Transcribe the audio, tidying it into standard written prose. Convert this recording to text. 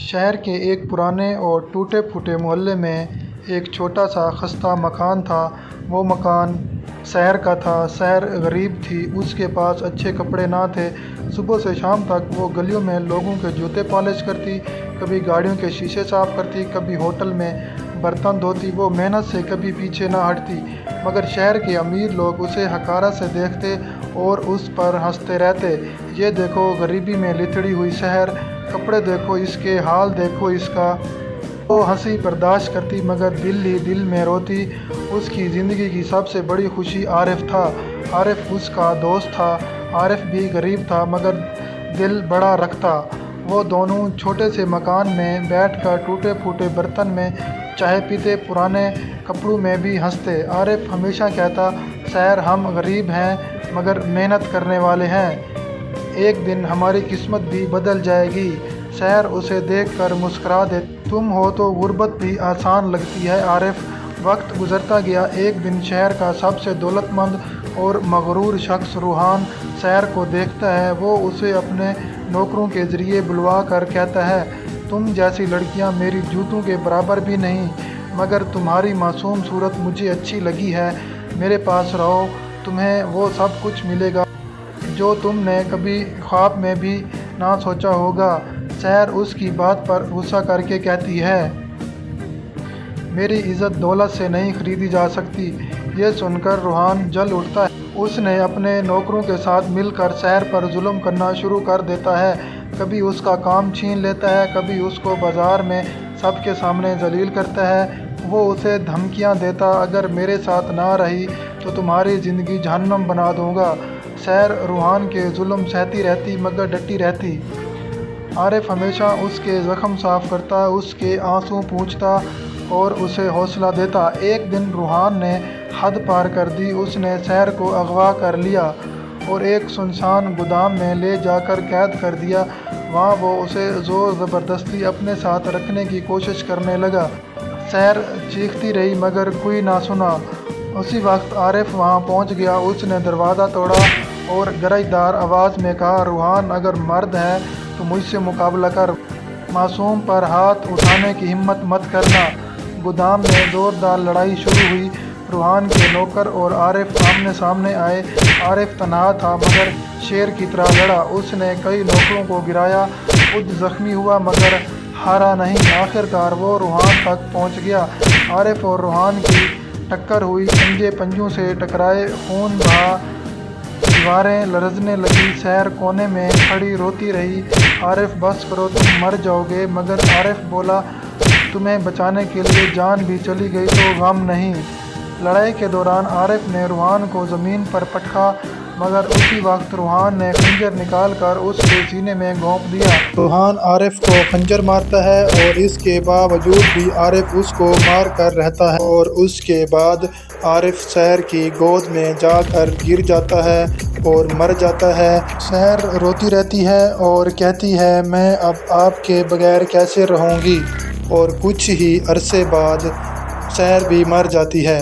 شہر کے ایک پرانے اور ٹوٹے پھوٹے محلے میں ایک چھوٹا سا خستہ مکان تھا۔ وہ مکان سحر کا تھا۔ سحر غریب تھی، اس کے پاس اچھے کپڑے نہ تھے۔ صبح سے شام تک وہ گلیوں میں لوگوں کے جوتے پالش کرتی، کبھی گاڑیوں کے شیشے صاف کرتی، کبھی ہوٹل میں برتن دھوتی۔ وہ محنت سے کبھی پیچھے نہ ہٹتی، مگر شہر کے امیر لوگ اسے حقارت سے دیکھتے اور اس پر ہنستے رہتے۔ یہ دیکھو غریبی میں لتڑی ہوئی سحر، کپڑے دیکھو اس کے، حال دیکھو اس کا۔ وہ ہنسی برداشت کرتی مگر دل ہی دل میں روتی۔ اس کی زندگی کی سب سے بڑی خوشی عارف تھا۔ عارف اس کا دوست تھا۔ عارف بھی غریب تھا مگر دل بڑا رکھتا۔ وہ دونوں چھوٹے سے مکان میں بیٹھ کر ٹوٹے پھوٹے برتن میں چائے پیتے، پرانے کپڑوں میں بھی ہنستے۔ عارف ہمیشہ کہتا، سحر ہم غریب ہیں مگر محنت کرنے والے ہیں، ایک دن ہماری قسمت بھی بدل جائے گی۔ سحر اسے دیکھ کر مسکرا دیتی، تم ہو تو غربت بھی آسان لگتی ہے عارف۔ وقت گزرتا گیا۔ ایک دن شہر کا سب سے دولت مند اور مغرور شخص روحان سحر کو دیکھتا ہے۔ وہ اسے اپنے نوکروں کے ذریعے بلوا کر کہتا ہے، تم جیسی لڑکیاں میری جوتوں کے برابر بھی نہیں، مگر تمہاری معصوم صورت مجھے اچھی لگی ہے۔ میرے پاس رہو، تمہیں وہ سب کچھ ملے گا جو تم نے کبھی خواب میں بھی نہ سوچا ہوگا۔ سحر اس کی بات پر غصہ کر کے کہتی ہے، میری عزت دولت سے نہیں خریدی جا سکتی۔ یہ سن کر روحان جل اٹھتا ہے۔ اس نے اپنے نوکروں کے ساتھ مل کر سحر پر ظلم کرنا شروع کر دیتا ہے۔ کبھی اس کا کام چھین لیتا ہے، کبھی اس کو بازار میں سب کے سامنے ذلیل کرتا ہے۔ وہ اسے دھمکیاں دیتا، اگر میرے ساتھ نہ رہی تو تمہاری زندگی جہنم بنا دوں گا۔ سحر روحان کے ظلم سہتی رہتی مگر ڈٹی رہتی۔ عارف ہمیشہ اس کے زخم صاف کرتا، اس کے آنسو پوچھتا اور اسے حوصلہ دیتا۔ ایک دن روحان نے حد پار کر دی۔ اس نے سحر کو اغوا کر لیا اور ایک سنسان گودام میں لے جا کر قید کر دیا۔ وہاں وہ اسے زور زبردستی اپنے ساتھ رکھنے کی کوشش کرنے لگا۔ سحر چیختی رہی مگر کوئی نہ سنا۔ اسی وقت عارف وہاں پہنچ گیا۔ اس نے دروازہ توڑا اور گرجدار آواز میں کہا، روحان اگر مرد ہے تو مجھ سے مقابلہ کر، معصوم پر ہاتھ اٹھانے کی ہمت مت کرنا۔ گودام میں زوردار لڑائی شروع ہوئی۔ روحان کے نوکر اور عارف آمنے سامنے آئے۔ عارف تنہا تھا مگر شیر کی طرح لڑا۔ اس نے کئی نوکروں کو گرایا، خود زخمی ہوا مگر ہارا نہیں۔ آخرکار وہ روحان تک پہنچ گیا۔ عارف اور روحان کی ٹکر ہوئی، پنجے پنجوں سے ٹکرائے، خون بہا، دیواریں لرزنے لگیں۔ سحر کونے میں کھڑی روتی رہی، عارف بس کرو تم مر جاؤ گے۔ مگر عارف بولا، تمہیں بچانے کے لیے جان بھی چلی گئی تو غم نہیں۔ لڑائی کے دوران عارف نے روحان کو زمین پر پٹکا مگر اسی وقت روحان نے خنجر نکال کر اس کے سینے میں گھونپ دیا۔ روحان عارف کو خنجر مارتا ہے اور اس کے باوجود بھی عارف اس کو مار کر رہتا ہے، اور اس کے بعد عارف سحر کی گود میں جا کر گر جاتا ہے اور مر جاتا ہے۔ سحر روتی رہتی ہے اور کہتی ہے، میں اب آپ کے بغیر کیسے رہوں گی، اور کچھ ہی عرصے بعد سحر بھی مر جاتی ہے۔